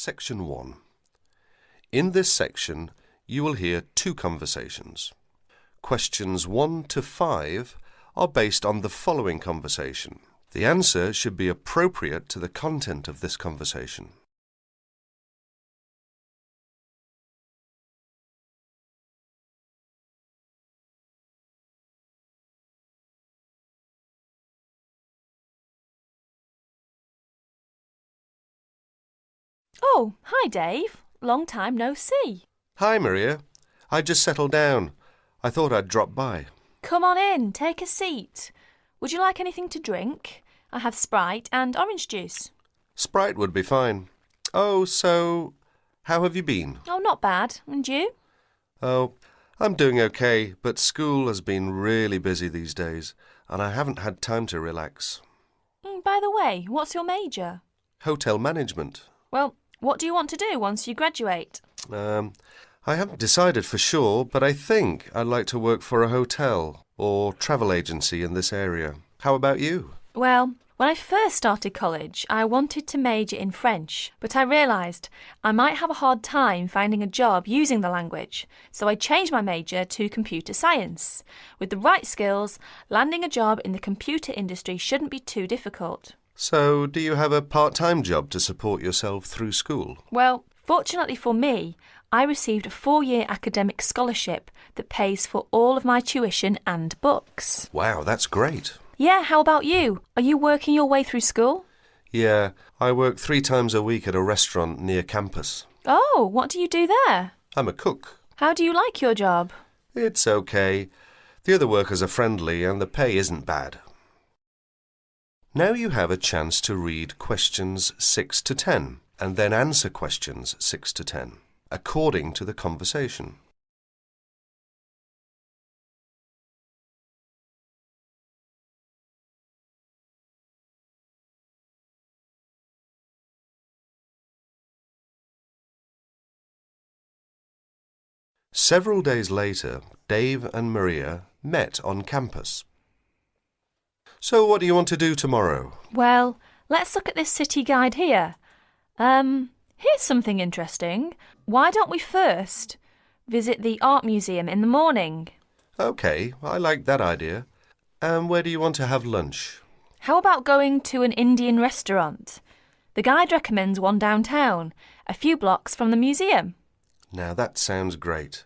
Section 1. In this section, you will hear two conversations. Questions 1 to 5 are based on the following conversation. The answer should be appropriate to the content of this conversation. Oh, hi Dave. Long time no see. Hi, Maria. I just settled down. I thought I'd drop by. Come on in, take a seat. Would you like anything to drink? I have Sprite and orange juice. Sprite would be fine. Oh, so, how have you been? Oh, not bad. And you? Oh, I'm doing okay, but school has been really busy these days, and I haven't had time to relax. By the way, what's your major? Hotel management. Well, what do you want to do once you graduate? I haven't decided for sure, but I think I'd like to work for a hotel or travel agency in this area. How about you? Well, when I first started college, I wanted to major in French, but I realised I might have a hard time finding a job using the language, so I changed my major to computer science. With the right skills, landing a job in the computer industry shouldn't be too difficult. So, do you have a part-time job to support yourself through school? Well, fortunately for me, I received a 4-year academic scholarship that pays for all of my tuition and books. Wow, that's great. Yeah, how about you? Are you working your way through school? Yeah, I work 3 times a week at a restaurant near campus. Oh, what do you do there? I'm a cook. How do you like your job? It's okay. The other workers are friendly and the pay isn't bad. Now you have a chance to read questions 6 to 10 and then answer questions 6 to 10, according to the conversation. Several days later, Dave and Maria met on campus. So what do you want to do tomorrow? Well, let's look at this city guide here. Here's something interesting. Why don't we first visit the art museum in the morning? OK, I like that idea. And where do you want to have lunch? How about going to an Indian restaurant? The guide recommends one downtown, a few blocks from the museum. Now that sounds great.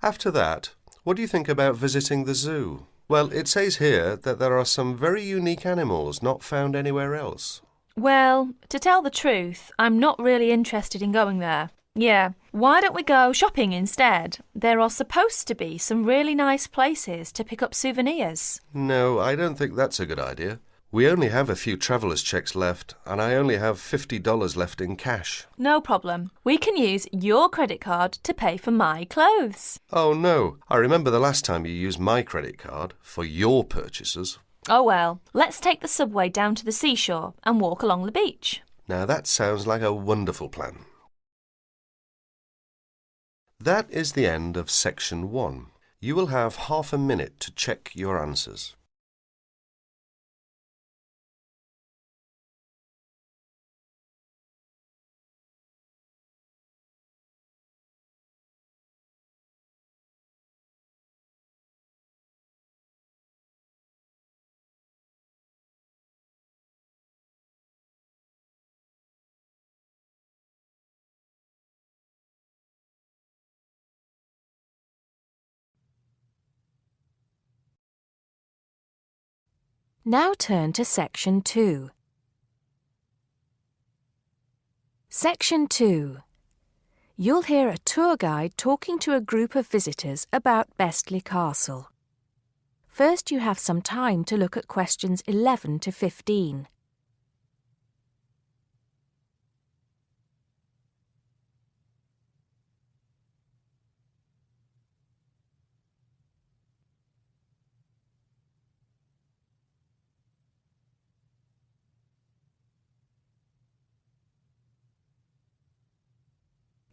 After that, what do you think about visiting the zoo? Well, it says here that there are some very unique animals not found anywhere else. Well, to tell the truth, I'm not really interested in going there. Yeah, why don't we go shopping instead? There are supposed to be some really nice places to pick up souvenirs. No, I don't think that's a good idea. We only have a few traveller's checks left, and I only have $50 left in cash. No problem. We can use your credit card to pay for my clothes. Oh no, I remember the last time you used my credit card for your purchases. Oh well, let's take the subway down to the seashore and walk along the beach. Now that sounds like a wonderful plan. That is the end of section 1. You will have half a minute to check your answers. Now turn to Section 2. Section 2. You'll hear a tour guide talking to a group of visitors about Bestley Castle. First, you have some time to look at questions 11 to 15.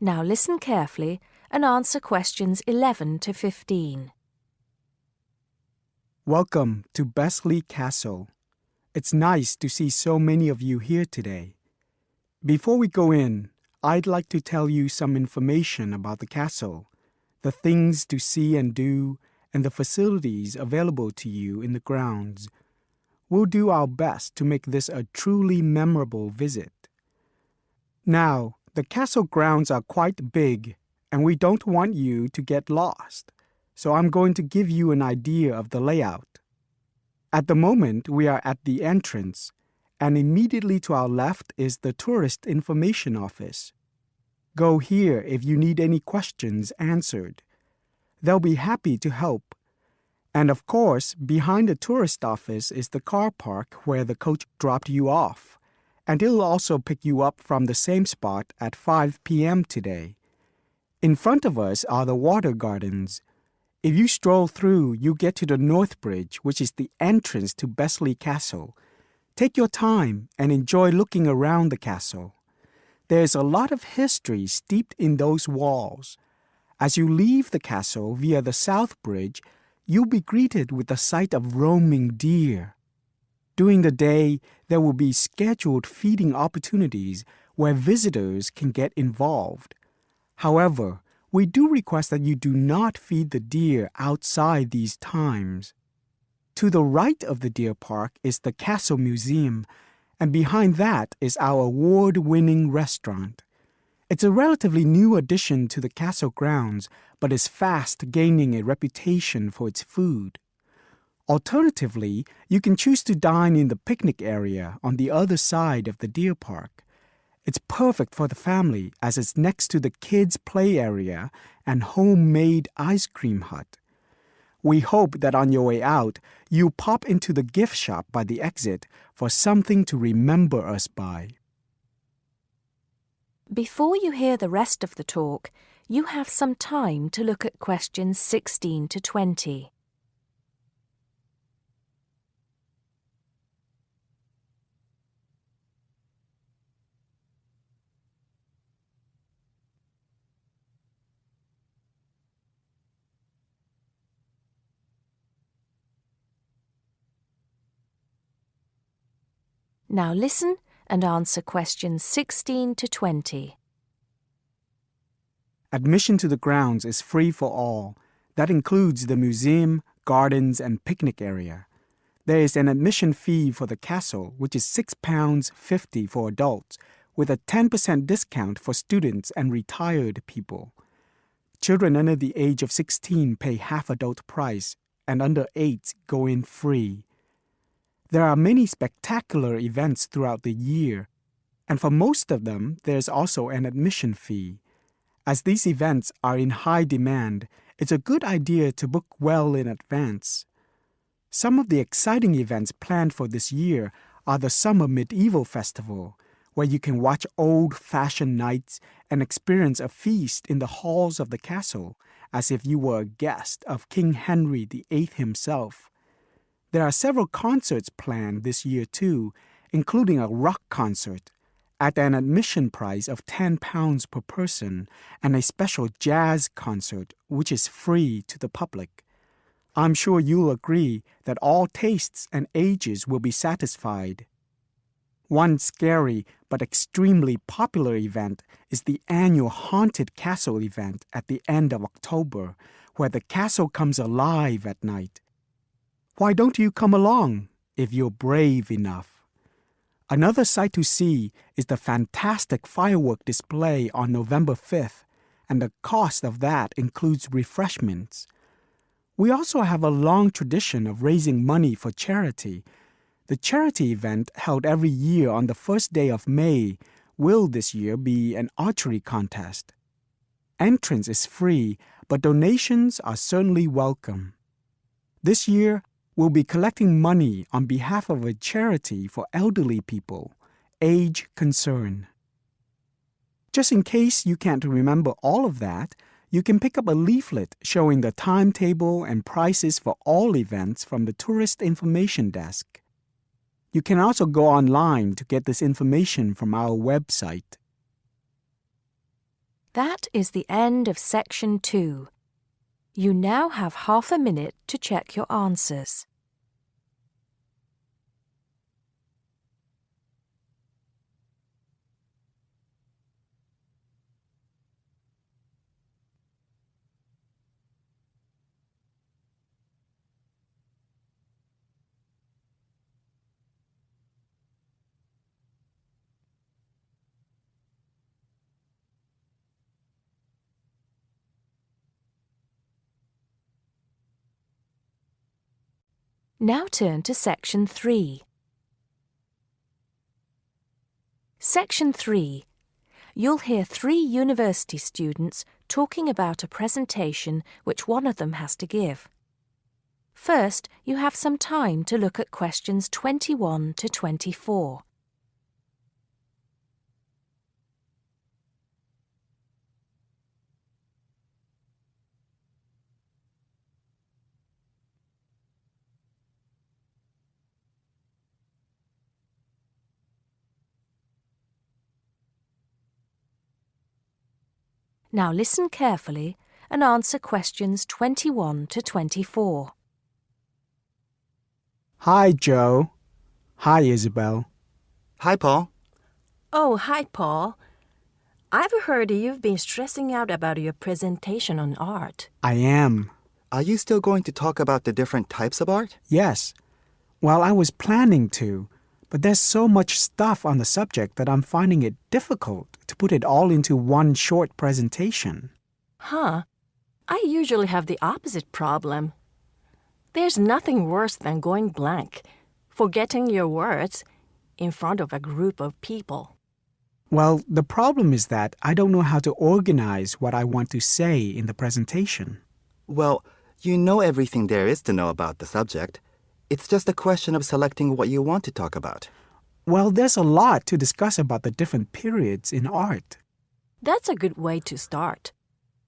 Now listen carefully and answer questions 11 to 15. Welcome to Bestley Castle. It's nice to see so many of you here today. Before we go in, I'd like to tell you some information about the castle, the things to see and do, and the facilities available to you in the grounds. We'll do our best to make this a truly memorable visit. Now, the castle grounds are quite big, and we don't want you to get lost, so I'm going to give you an idea of the layout. At the moment, we are at the entrance, and immediately to our left is the Tourist Information Office. Go here if you need any questions answered. They'll be happy to help. And of course, behind the tourist office is the car park where the coach dropped you off, and it'll also pick you up from the same spot at 5 p.m. today. In front of us are the water gardens. If you stroll through, you get to the North Bridge, which is the entrance to Bestley Castle. Take your time and enjoy looking around the castle. There's a lot of history steeped in those walls. As you leave the castle via the South Bridge, you'll be greeted with the sight of roaming deer. During the day, there will be scheduled feeding opportunities where visitors can get involved. However, we do request that you do not feed the deer outside these times. To the right of the deer park is the Castle Museum, and behind that is our award-winning restaurant. It's a relatively new addition to the castle grounds, but is fast gaining a reputation for its food. Alternatively, you can choose to dine in the picnic area on the other side of the deer park. It's perfect for the family as it's next to the kids' play area and homemade ice cream hut. We hope that on your way out, you pop into the gift shop by the exit for something to remember us by. Before you hear the rest of the talk, you have some time to look at questions 16 to 20. Now listen and answer questions 16 to 20. Admission to the grounds is free for all. That includes the museum, gardens, and picnic area. There is an admission fee for the castle, which is £6.50 for adults, with a 10% discount for students and retired people. Children under the age of 16 pay half adult price, and under 8 go in free. There are many spectacular events throughout the year, and for most of them, there's also an admission fee. As these events are in high demand, it's a good idea to book well in advance. Some of the exciting events planned for this year are the Summer Medieval Festival, where you can watch old-fashioned knights and experience a feast in the halls of the castle, as if you were a guest of King Henry VIII himself. There are several concerts planned this year too, including a rock concert at an admission price of £10 per person and a special jazz concert which is free to the public. I'm sure you'll agree that all tastes and ages will be satisfied. One scary but extremely popular event is the annual Haunted Castle event at the end of October, where the castle comes alive at night. Why don't you come along if you're brave enough? Another sight to see is the fantastic firework display on November 5th, and the cost of that includes refreshments. We also have a long tradition of raising money for charity. The charity event held every year on the first day of May will this year be an archery contest. Entrance is free, but donations are certainly welcome. This year, we'll be collecting money on behalf of a charity for elderly people, Age Concern. Just in case you can't remember all of that, you can pick up a leaflet showing the timetable and prices for all events from the Tourist Information Desk. You can also go online to get this information from our website. That is the end of section 2. You now have half a minute to check your answers. Now turn to Section 3. Section 3. You'll hear 3 university students talking about a presentation which one of them has to give. First, you have some time to look at questions 21 to 24. Now listen carefully and answer questions 21 to 24. Hi, Joe. Hi, Isabel. Hi, Paul. Oh, hi, Paul. I've heard you've been stressing out about your presentation on art. I am. Are you still going to talk about the different types of art? Yes. Well, I was planning to, but there's so much stuff on the subject that I'm finding it difficult to put it all into one short presentation. Huh? I usually have the opposite problem. There's nothing worse than going blank, forgetting your words in front of a group of people. Well, the problem is that I don't know how to organize what I want to say in the presentation. Well, you know everything there is to know about the subject. It's just a question of selecting what you want to talk about. Well, there's a lot to discuss about the different periods in art. That's a good way to start.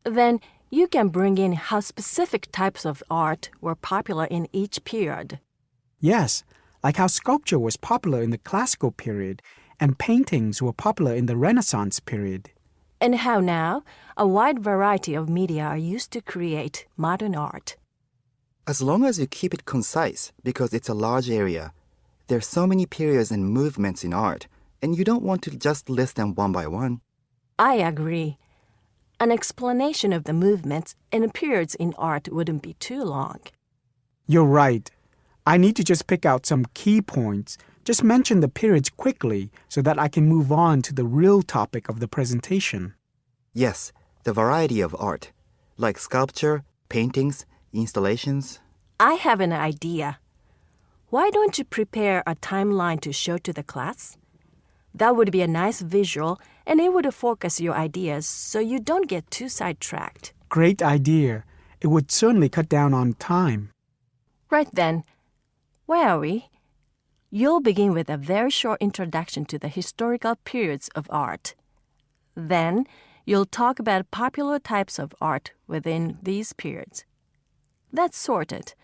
Then you can bring in how specific types of art were popular in each period. Yes, like how sculpture was popular in the classical period and paintings were popular in the Renaissance period. And how now a wide variety of media are used to create modern art. As long as you keep it concise, because it's a large area, there's so many periods and movements in art, and you don't want to just list them one by one. I agree. An explanation of the movements and periods in art wouldn't be too long. You're right. I need to just pick out some key points. Just mention the periods quickly so that I can move on to the real topic of the presentation. Yes, the variety of art, like sculpture, paintings, installations. I have an idea. Why don't you prepare a timeline to show to the class? That would be a nice visual, and it would focus your ideas so you don't get too sidetracked. Great idea. It would certainly cut down on time. Right then. Where are we? You'll begin with a very short introduction to the historical periods of art. Then, you'll talk about popular types of art within these periods. That's sorted.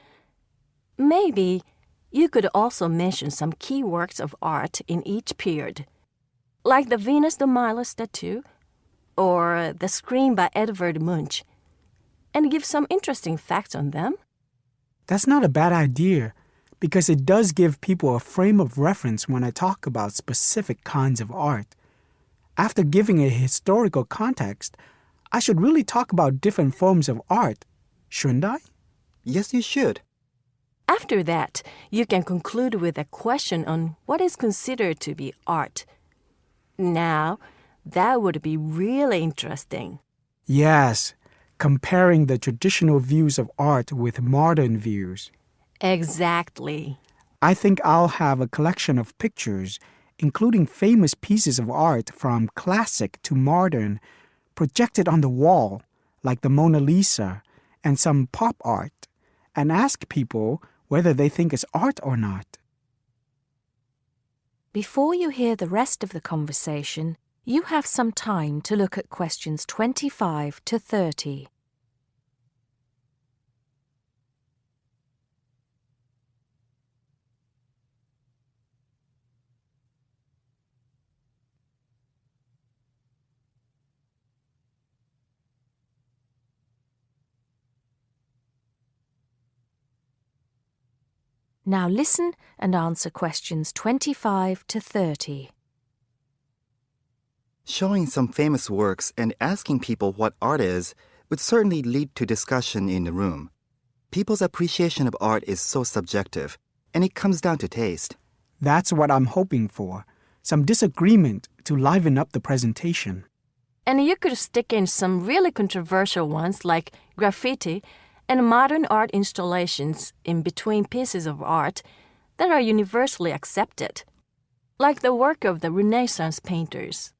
Maybe you could also mention some key works of art in each period, like the Venus de Milo statue or the Scream by Edvard Munch, and give some interesting facts on them. That's not a bad idea, because it does give people a frame of reference when I talk about specific kinds of art. After giving a historical context, I should really talk about different forms of art, shouldn't I? Yes, you should. After that, you can conclude with a question on what is considered to be art. Now, that would be really interesting. Yes, comparing the traditional views of art with modern views. Exactly. I think I'll have a collection of pictures, including famous pieces of art from classic to modern, projected on the wall, like the Mona Lisa, and some pop art, and ask people whether they think it's art or not. Before you hear the rest of the conversation, you have some time to look at questions 25 to 30. Now listen and answer questions 25 to 30. Showing some famous works and asking people what art is would certainly lead to discussion in the room. People's appreciation of art is so subjective, and it comes down to taste. That's what I'm hoping for, some disagreement to liven up the presentation. And you could stick in some really controversial ones like graffiti and modern art installations in between pieces of art that are universally accepted, like the work of the Renaissance painters.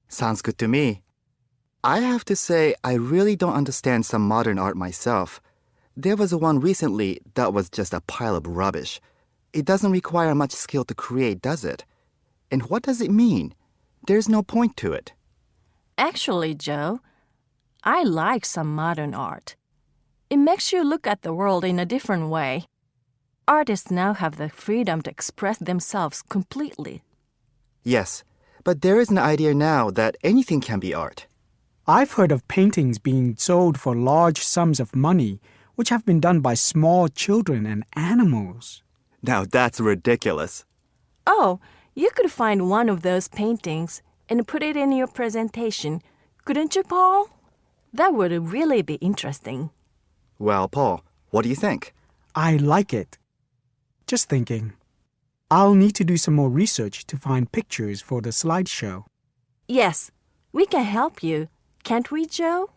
Sounds good to me. I have to say, I really don't understand some modern art myself. There was one recently that was just a pile of rubbish. It doesn't require much skill to create, does it? And what does it mean? There's no point to it. Actually, Joe, I like some modern art. It makes you look at the world in a different way. Artists now have the freedom to express themselves completely. Yes, but there is an idea now that anything can be art. I've heard of paintings being sold for large sums of money, which have been done by small children and animals. Now that's ridiculous. Oh, you could find one of those paintings and put it in your presentation, couldn't you, Paul? That would really be interesting. Well, Paul, what do you think? I like it. Just thinking. I'll need to do some more research to find pictures for the slideshow. Yes, we can help you. Can't we, Joe?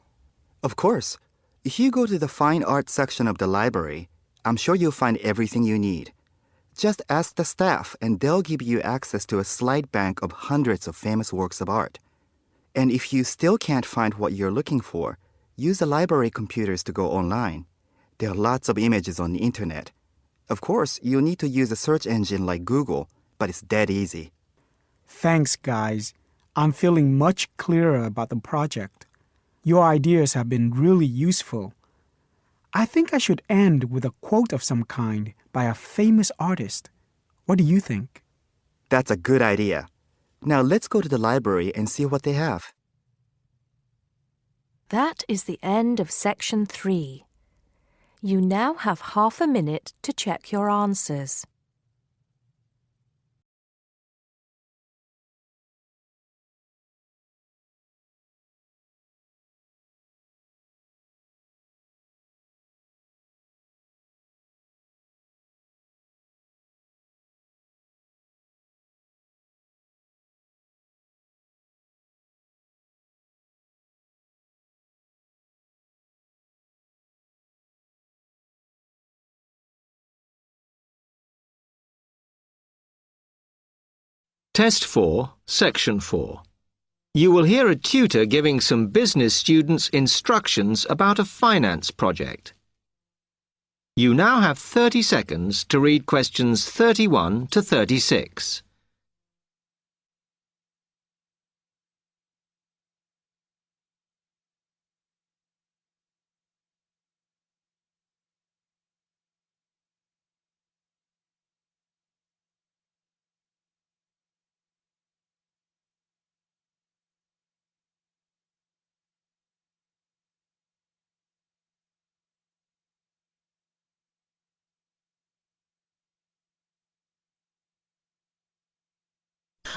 Of course. If you go to the fine art section of the library, I'm sure you'll find everything you need. Just ask the staff and they'll give you access to a slide bank of hundreds of famous works of art. And if you still can't find what you're looking for, use the library computers to go online. There are lots of images on the internet. Of course, you'll need to use a search engine like Google, but it's dead easy. Thanks, guys. I'm feeling much clearer about the project. Your ideas have been really useful. I think I should end with a quote of some kind by a famous artist. What do you think? That's a good idea. Now let's go to the library and see what they have. That is the end of section 3. You now have half a minute to check your answers. Test 4, Section 4. You will hear a tutor giving some business students instructions about a finance project. You now have 30 seconds to read questions 31 to 36.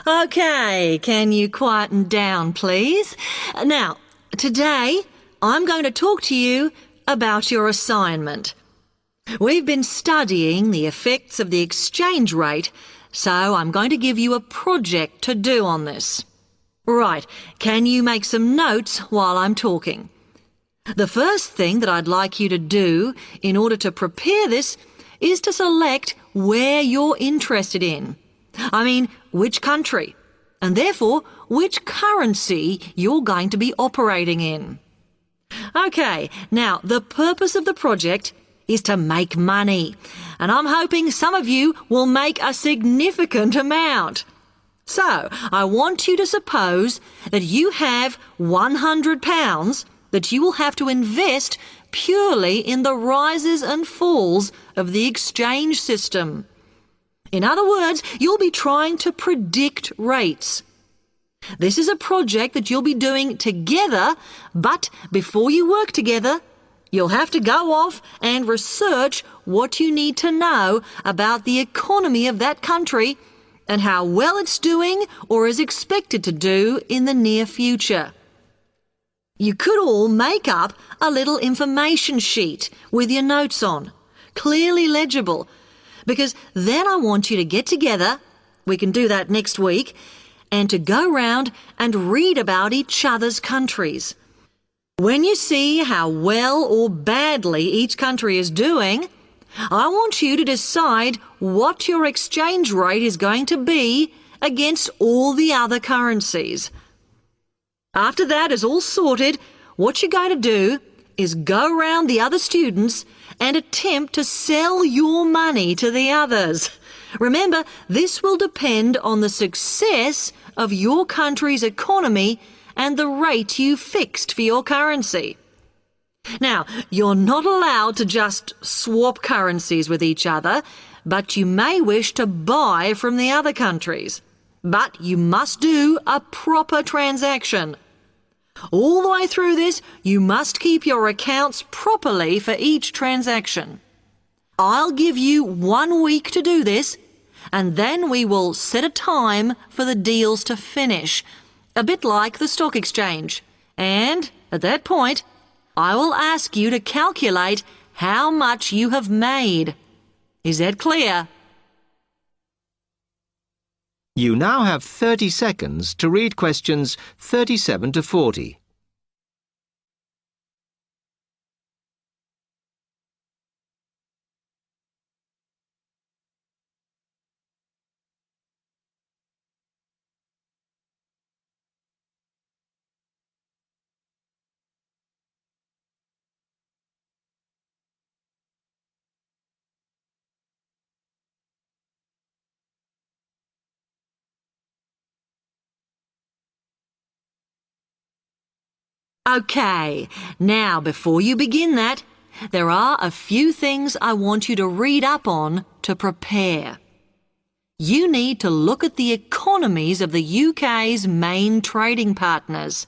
OK, can you quieten down, please? Now, today I'm going to talk to you about your assignment. We've been studying the effects of the exchange rate, so I'm going to give you a project to do on this. Right, can you make some notes while I'm talking? The first thing that I'd like you to do in order to prepare this is to select where you're interested in. I mean, which country, and therefore which currency you're going to be operating in. OK, now the purpose of the project is to make money, and I'm hoping some of you will make a significant amount. So, I want you to suppose that you have £100 that you will have to invest purely in the rises and falls of the exchange system. In other words, you'll be trying to predict rates. This is a project that you'll be doing together, but before you work together, you'll have to go off and research what you need to know about the economy of that country and how well it's doing or is expected to do in the near future. You could all make up a little information sheet with your notes on, clearly legible, because then I want you to get together, we can do that next week, and to go round and read about each other's countries. When you see how well or badly each country is doing, I want you to decide what your exchange rate is going to be against all the other currencies. After that is all sorted, what you're going to do is go round the other students and attempt to sell your money to the others. Remember, this will depend on the success of your country's economy and the rate you fixed for your currency. Now, you're not allowed to just swap currencies with each other, but you may wish to buy from the other countries. But you must do a proper transaction. All the way through this, you must keep your accounts properly for each transaction. I'll give you 1 week to do this, and then we will set a time for the deals to finish, a bit like the stock exchange. And at that point, I will ask you to calculate how much you have made. Is that clear? You now have 30 seconds to read questions 37 to 40. Okay, now before you begin that, there are a few things I want you to read up on to prepare. You need to look at the economies of the UK's main trading partners.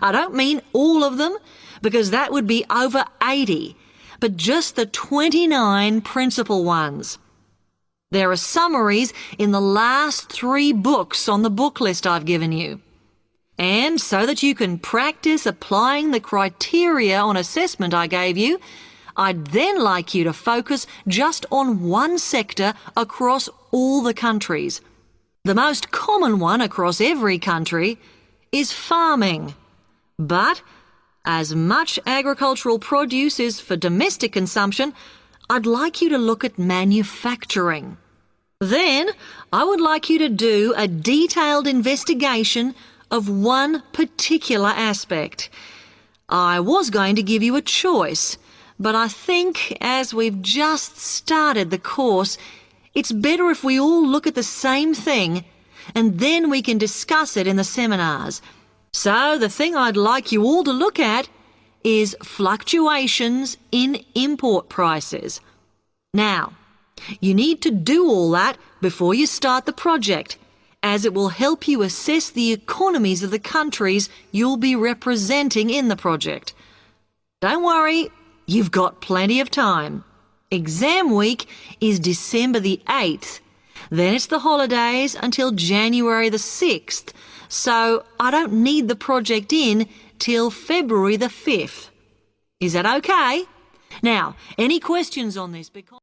I don't mean all of them, because that would be over 80, but just the 29 principal ones. There are summaries in the last 3 books on the book list I've given you. And so that you can practice applying the criteria on assessment I gave you, I'd then like you to focus just on one sector across all the countries. The most common one across every country is farming. But as much agricultural produce is for domestic consumption, I'd like you to look at manufacturing. Then I would like you to do a detailed investigation of one particular aspect. I was going to give you a choice, but I think as we've just started the course, it's better if we all look at the same thing and then we can discuss it in the seminars. So the thing I'd like you all to look at is fluctuations in import prices. Now, you need to do all that before you start the project, as it will help you assess the economies of the countries you'll be representing in the project. Don't worry, you've got plenty of time. Exam week is December the 8th. Then it's the holidays until January the 6th, so I don't need the project in till February the 5th. Is that okay? Now, any questions on this? Because